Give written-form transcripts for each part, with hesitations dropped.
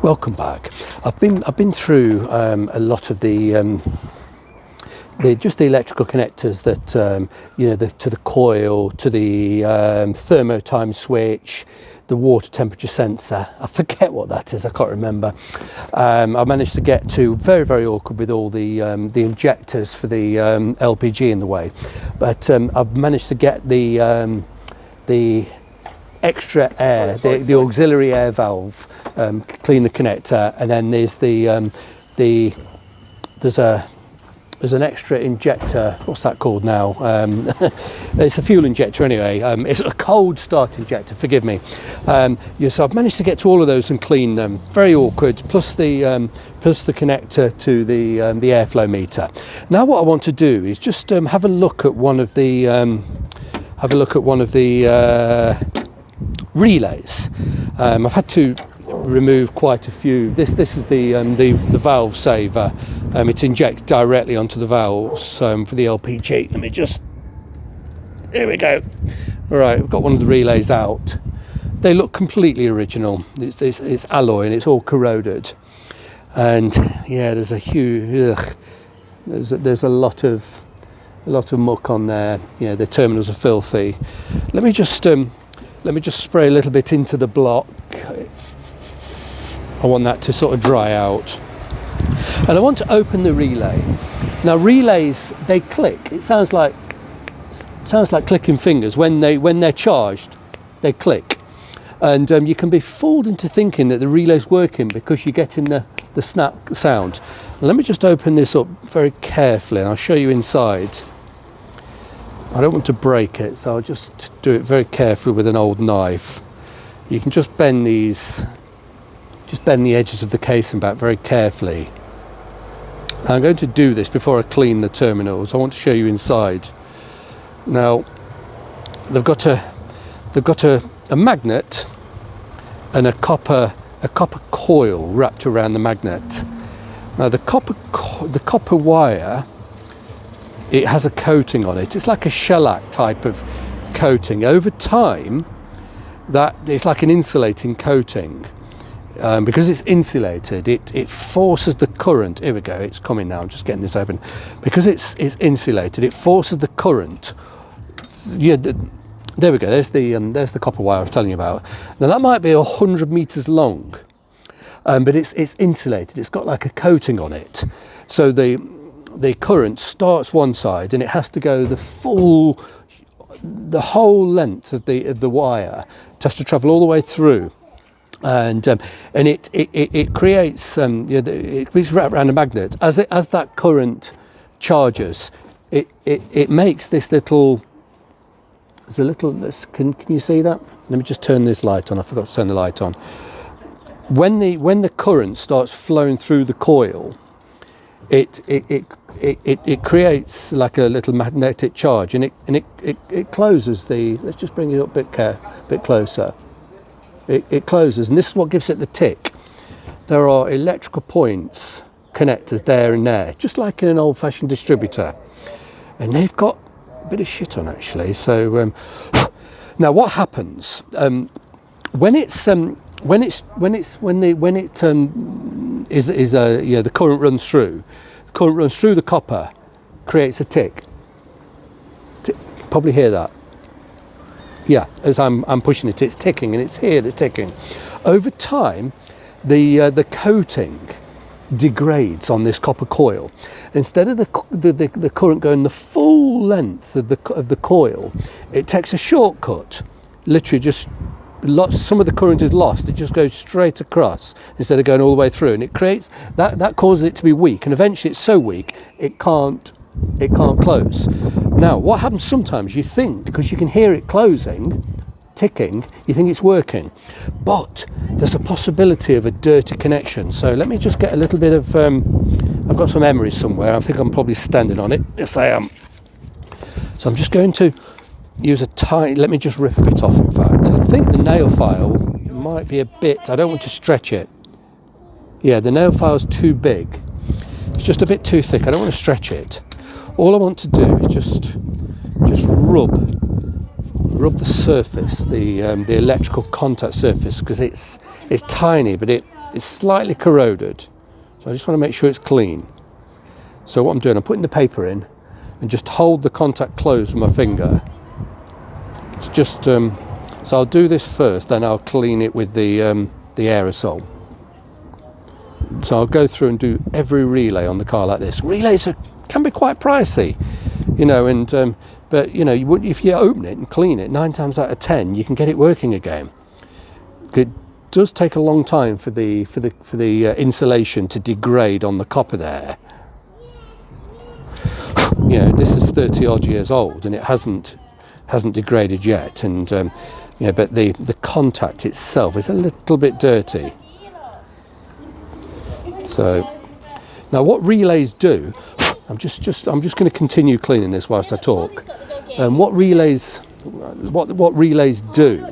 Welcome back. I've been through a lot of the electrical connectors that to the coil, to the thermotime switch, the water temperature sensor. I forget what that is. I can't remember. I managed to get to very awkward with all the injectors for the LPG in the way, but I've managed to get the extra air, the auxiliary air valve, clean the connector, and then there's an extra injector. What's that called now? It's a fuel injector anyway. It's a cold start injector, forgive me. So I've managed to get to all of those and clean them. Very awkward, plus the connector to the airflow meter. Now what I want to do is just have a look at one of the relays. I've had to remove quite a few. This is the valve saver. It injects directly onto the valves for the LPG. Let me just, here we go. All right, we've got one of the relays out. They look completely original. It's alloy and it's all corroded. And yeah, there's a huge, there's a lot of muck on there. Yeah, the terminals are filthy. Let me just spray a little bit into the block. I want that to sort of dry out. And I want to open the relay. Now relays, they click. It sounds like clicking fingers. When they're charged, they click. And you can be fooled into thinking that the relay's working because you're getting the snap sound. Let me just open this up very carefully and I'll show you inside. I don't want to break it, so I'll just do it very carefully with an old knife. You can just bend the edges of the casing back very carefully. I'm going to do this before I clean the terminals. I want to show you inside. Now, they've got a magnet and a copper coil wrapped around the magnet. Now, the copper wire, it has a coating on it. It's like a shellac type of coating. Over time, that it's like an insulating coating. Because it's insulated, it forces the current. Here we go, it's coming now. I'm just getting this open. Because it's insulated, it forces the current. Yeah, there we go. There's the copper wire I was telling you about. Now that might be 100 meters long, but it's insulated. It's got like a coating on it, so the current starts one side and it has to go the whole length of the wire. It has to travel all the way through. And it creates it's wrapped around a magnet. As that current charges, it makes this little. There's a little. Can you see that? Let me just turn this light on. I forgot to turn the light on. When the current starts flowing through the coil, it creates like a little magnetic charge, and it closes the. Let's just bring it up a bit closer. It closes, and this is what gives it the tick. There are electrical points, connectors there and there, just like in an old-fashioned distributor, and they've got a bit of shit on actually. So now, what happens when the current runs through? The current runs through the copper, creates a tick. You can probably hear that. Yeah, as I'm pushing it, it's ticking, and it's here that's ticking. Over time, the coating degrades on this copper coil. Instead of the current going the full length of the coil, it takes a shortcut. Literally, just some of the current is lost. It just goes straight across instead of going all the way through, and it creates that causes it to be weak. And eventually, it's so weak it can't close. Now, what happens sometimes, you think, because you can hear it closing, ticking, you think it's working, but there's a possibility of a dirty connection. So let me just get a little bit of, I've got some emery somewhere. I think I'm probably standing on it. Yes, I am. So I'm just going to use let me just rip a bit off, in fact. I think the nail file might be a bit, I don't want to stretch it. Yeah, the nail file's too big. It's just a bit too thick. I don't want to stretch it. All I want to do is just rub the surface, the electrical contact surface, because it's tiny, but it It's slightly corroded. So I just want to make sure it's clean. So what I'm doing, I'm putting the paper in and just hold the contact closed with my finger. It's just, so I'll do this first, then I'll clean it with the aerosol. So I'll go through and do every relay on the car like this. Relays can be quite pricey, you know, and but you know, if you open it and clean it, 9 times out of 10 you can get it working again. It does take a long time for the insulation to degrade on the copper there. You know, this is 30 odd years old and it hasn't degraded yet, and you know, but the contact itself is a little bit dirty. So now what relays do, I'm just going to continue cleaning this whilst I talk. What relays do,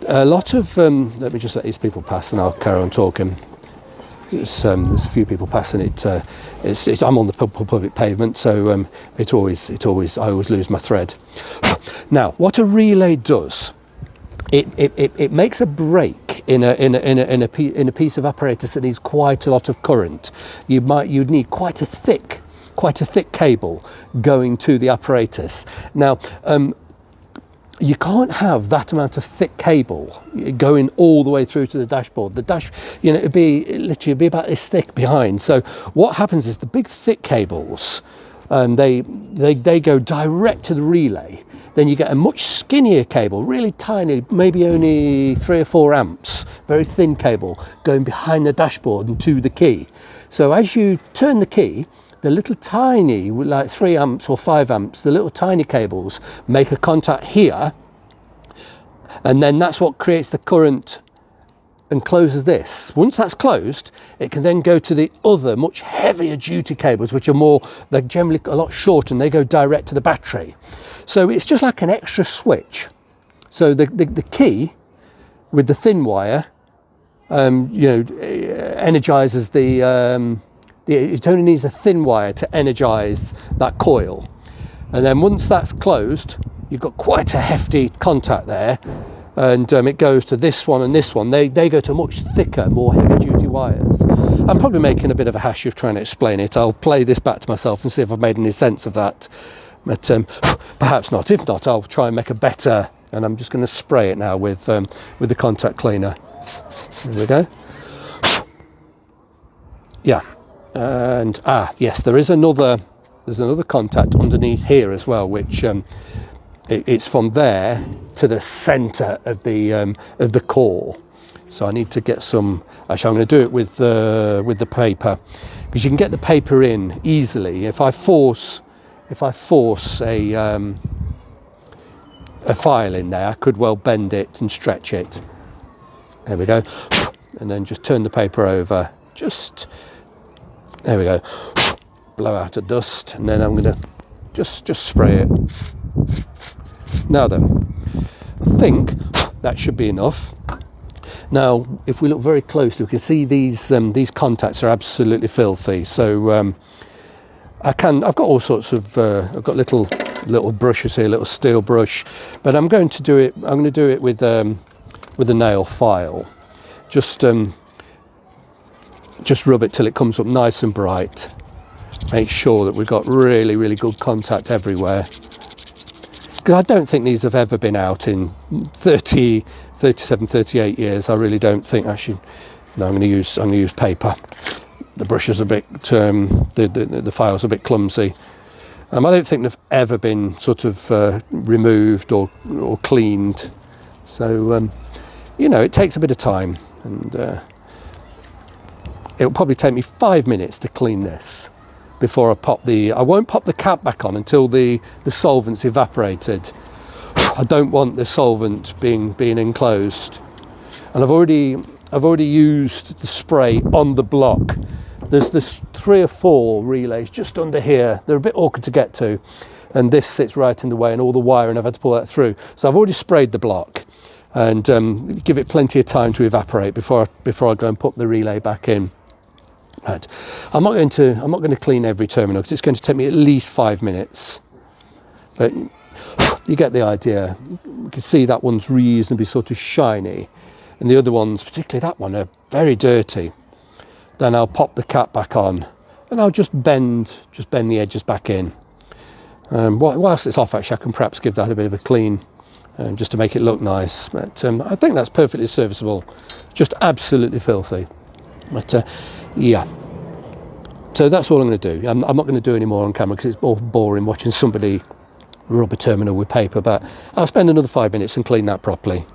a lot of let me just let these people pass and I'll carry on talking. There's a few people passing it. I'm on the public pavement, so I always lose my thread. Now, what a relay does, it makes a break in a piece of apparatus that needs quite a lot of current. You'd need quite a thick cable going to the apparatus. Now, you can't have that amount of thick cable going all the way through to the dashboard. The dash, you know, it'd be about this thick behind. So what happens is the big thick cables, they go direct to the relay. Then you get a much skinnier cable, really tiny, maybe only 3 or 4 amps, very thin cable going behind the dashboard and to the key. So as you turn the key, the little tiny, like 3 amps or 5 amps, the little tiny cables make a contact here, and then that's what creates the current and closes this. Once that's closed, it can then go to the other, much heavier duty cables, which are they're generally a lot shorter and they go direct to the battery. So it's just like an extra switch. So the key with the thin wire, energizes it only needs a thin wire to energize that coil. And then once that's closed, you've got quite a hefty contact there. And it goes to this one and this one. They go to much thicker, more heavy duty wires. I'm probably making a bit of a hash of trying to explain it. I'll play this back to myself and see if I've made any sense of that. But perhaps not. If not, I'll try and make a better. And I'm just going to spray it now with the contact cleaner. There we go. Yeah. And yes, there's another contact underneath here as well, which it's from there to the center of the core. So I need to get some. Actually, I'm going to do it with the paper, because you can get the paper in easily. If I force a file in there, I could well bend it and stretch it. There we go. And then just turn the paper over. There we go. Blow out the dust, and then I'm going to just spray it. Now then, I think that should be enough. Now, if we look very closely, we can see these contacts are absolutely filthy. So I've got all sorts of. I've got little brushes here, little steel brush, but I'm going to do it. I'm going to do it with a nail file. Just rub it till it comes up nice and bright. Make sure that we've got really, really good contact everywhere. Because I don't think these have ever been out in 30, 37, 38 years. I really don't think. Actually, no, I'm going to use paper. The brush is a bit, the file's a bit clumsy. I don't think they've ever been sort of removed or cleaned. So, it takes a bit of time, and it'll probably take me 5 minutes to clean this before I won't pop the cap back on until the solvent's evaporated. I don't want the solvent being enclosed. And I've already used the spray on the block. There's 3 or 4 relays just under here. They're a bit awkward to get to, and this sits right in the way, and all the wiring, I've had to pull that through. So I've already sprayed the block, and give it plenty of time to evaporate before I go and put the relay back in. Right. I'm not going to clean every terminal, because it's going to take me at least 5 minutes. But you get the idea. You can see that one's reasonably sort of shiny. and the other ones, particularly that one, are very dirty, then I'll pop the cap back on and I'll just bend the edges back in. Whilst it's off, actually, I can perhaps give that a bit of a clean, just to make it look nice. But I think that's perfectly serviceable. Just absolutely filthy. But yeah. So that's all I'm going to do. I'm not going to do any more on camera because it's all boring watching somebody rub a terminal with paper. But I'll spend another 5 minutes and clean that properly.